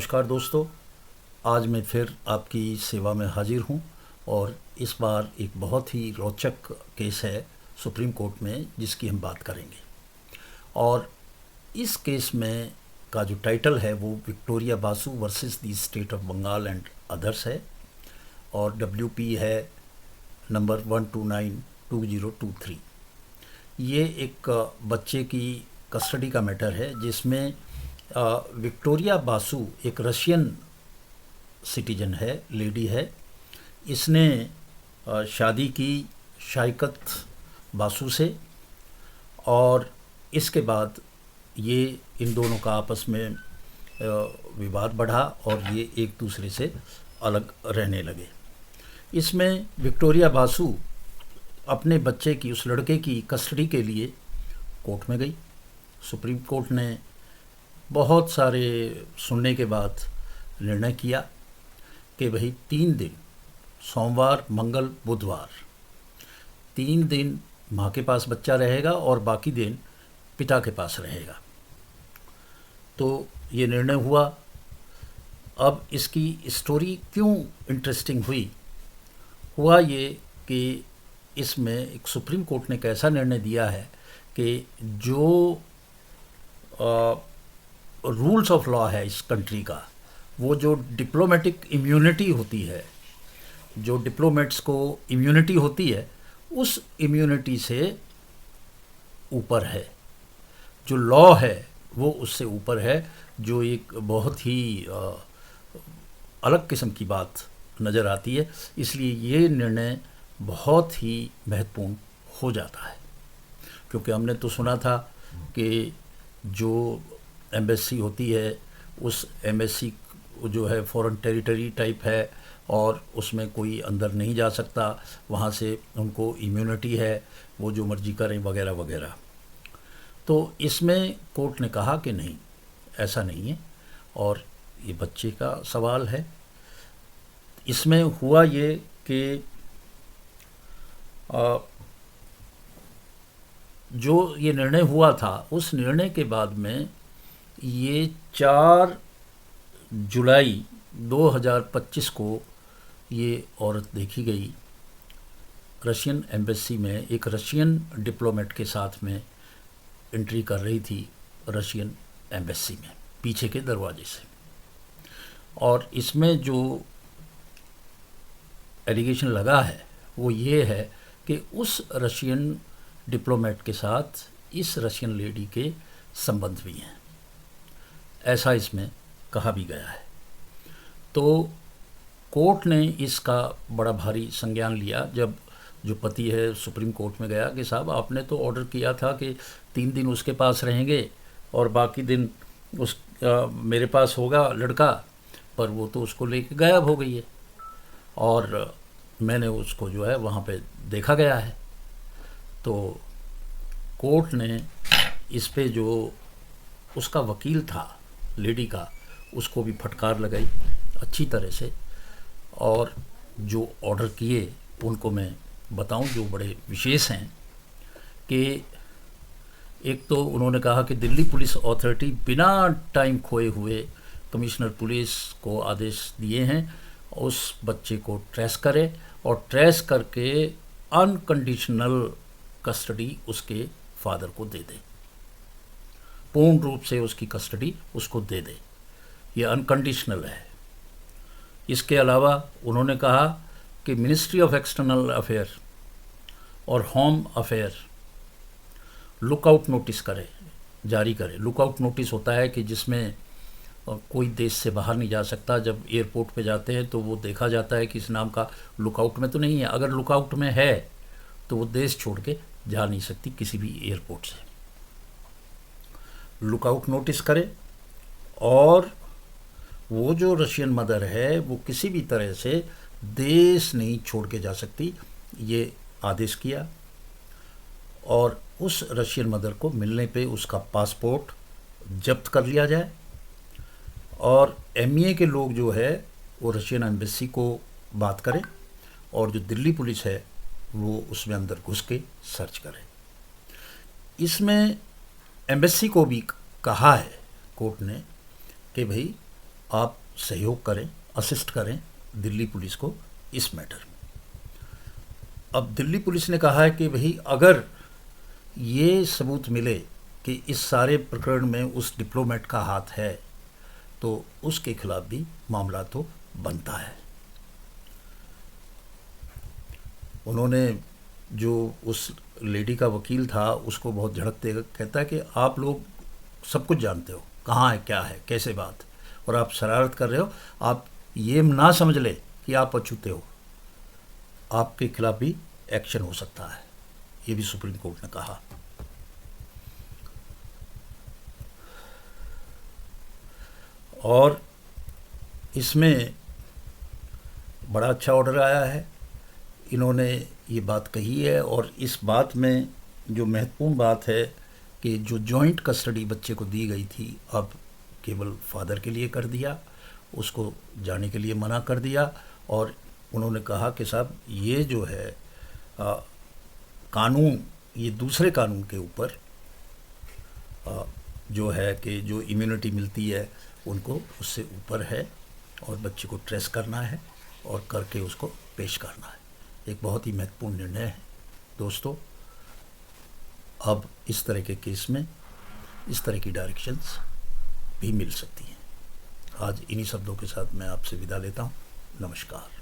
नमस्कार दोस्तों। आज मैं फिर आपकी सेवा में हाजिर हूँ और इस बार एक बहुत ही रोचक केस है सुप्रीम कोर्ट में जिसकी हम बात करेंगे। और इस केस में का जो टाइटल है वो Victoria Basu versus the state of Bengal and others है और WP है नंबर 1292023। ये एक बच्चे की कस्टडी का मैटर है जिसमें विक्टोरिया बासु एक रशियन सिटीजन है, लेडी है। इसने शादी की शाइकत बासु से और इसके बाद ये इन दोनों का आपस में विवाद बढ़ा और ये एक दूसरे से अलग रहने लगे। इसमें विक्टोरिया बासु अपने बच्चे की, उस लड़के की कस्टडी के लिए कोर्ट में गई। सुप्रीम कोर्ट ने बहुत सारे सुनने के बाद निर्णय किया कि भाई 3 दिन, सोमवार, मंगल, बुधवार, 3 दिन माँ के पास बच्चा रहेगा और बाकी दिन पिता के पास रहेगा। तो ये निर्णय हुआ। अब इसकी स्टोरी क्यों इंटरेस्टिंग हुआ ये कि इसमें एक सुप्रीम कोर्ट ने कैसा निर्णय दिया है कि जो रूल्स ऑफ लॉ है इस कंट्री का, वो जो डिप्लोमेटिक इम्यूनिटी होती है, जो डिप्लोमेट्स को इम्यूनिटी होती है, उस इम्यूनिटी से ऊपर है। जो लॉ है वो उससे ऊपर है, जो एक बहुत ही अलग किस्म की बात नज़र आती है। इसलिए ये निर्णय बहुत ही महत्वपूर्ण हो जाता है, क्योंकि हमने तो सुना था कि जो एम्बेसी होती है उस एम्बेसी जो है फॉरेन टेरिटरी टाइप है और उसमें कोई अंदर नहीं जा सकता, वहाँ से उनको इम्यूनिटी है, वो जो मर्जी करें वगैरह वगैरह। तो इसमें कोर्ट ने कहा कि नहीं, ऐसा नहीं है और ये बच्चे का सवाल है। इसमें हुआ ये कि जो ये निर्णय हुआ था, उस निर्णय के बाद में ये 4 जुलाई 2025 को ये औरत देखी गई रशियन एम्बेसी में। एक रशियन डिप्लोमेट के साथ में एंट्री कर रही थी रशियन एम्बेसी में, पीछे के दरवाजे से। और इसमें जो एलिगेशन लगा है वो ये है कि उस रशियन डिप्लोमेट के साथ इस रशियन लेडी के संबंध भी हैं, ऐसा इसमें कहा भी गया है। तो कोर्ट ने इसका बड़ा भारी संज्ञान लिया जब जो पति है सुप्रीम कोर्ट में गया कि साहब आपने तो ऑर्डर किया था कि 3 दिन उसके पास रहेंगे और बाकी दिन मेरे पास होगा लड़का, पर वो तो उसको लेके गायब हो गई है और मैंने उसको जो है वहाँ पे देखा गया है। तो कोर्ट ने इस पे जो उसका वकील था लेडी का, उसको भी फटकार लगाई अच्छी तरह से। और जो ऑर्डर किए उनको मैं बताऊं जो बड़े विशेष हैं कि एक तो उन्होंने कहा कि दिल्ली पुलिस अथॉरिटी बिना टाइम खोए हुए कमिश्नर पुलिस को आदेश दिए हैं उस बच्चे को ट्रेस करे और ट्रेस करके अनकंडीशनल कस्टडी उसके फादर को दे दे, पूर्ण रूप से उसकी कस्टडी उसको दे दे। ये अनकंडीशनल है। इसके अलावा उन्होंने कहा कि मिनिस्ट्री ऑफ एक्सटर्नल अफेयर और होम अफेयर लुकआउट नोटिस जारी करे। लुकआउट नोटिस होता है कि जिसमें कोई देश से बाहर नहीं जा सकता। जब एयरपोर्ट पे जाते हैं तो वो देखा जाता है कि इस नाम का लुकआउट में तो नहीं है। अगर लुकआउट में है तो वो देश छोड़ के जा नहीं सकती किसी भी एयरपोर्ट से। लुकआउट नोटिस करे और वो जो रशियन मदर है वो किसी भी तरह से देश नहीं छोड़ के जा सकती, ये आदेश किया। और उस रशियन मदर को मिलने पे उसका पासपोर्ट जब्त कर लिया जाए और MEA के लोग जो है वो रशियन एम्बेसी को बात करें और जो दिल्ली पुलिस है वो उसमें अंदर घुस के सर्च करे। इसमें एम्बेसी को भी कहा है कोर्ट ने कि भाई आप सहयोग करें, असिस्ट करें दिल्ली पुलिस को इस मैटर में। अब दिल्ली पुलिस ने कहा है कि भाई अगर ये सबूत मिले कि इस सारे प्रकरण में उस डिप्लोमेट का हाथ है तो उसके खिलाफ भी मामला तो बनता है। उन्होंने जो उस लेडी का वकील था उसको बहुत झड़कते कहता है कि आप लोग सब कुछ जानते हो, कहाँ है, क्या है, कैसे बात, और आप शरारत कर रहे हो, आप ये ना समझ ले कि आप अछूते हो, आपके खिलाफ भी एक्शन हो सकता है। ये भी सुप्रीम कोर्ट ने कहा। और इसमें बड़ा अच्छा ऑर्डर आया है, इन्होंने ये बात कही है। और इस बात में जो महत्वपूर्ण बात है कि जो जॉइंट कस्टडी बच्चे को दी गई थी अब केवल फादर के लिए कर दिया, उसको जाने के लिए मना कर दिया। और उन्होंने कहा कि साहब ये जो है कानून, ये दूसरे कानून के ऊपर जो है कि जो इम्यूनिटी मिलती है उनको उससे ऊपर है, और बच्चे को ट्रेस करना है और करके उसको पेश करना है। एक बहुत ही महत्वपूर्ण निर्णय है दोस्तों। अब इस तरह के केस में इस तरह की डायरेक्शंस भी मिल सकती हैं। आज इन्हीं शब्दों के साथ मैं आपसे विदा लेता हूँ। नमस्कार।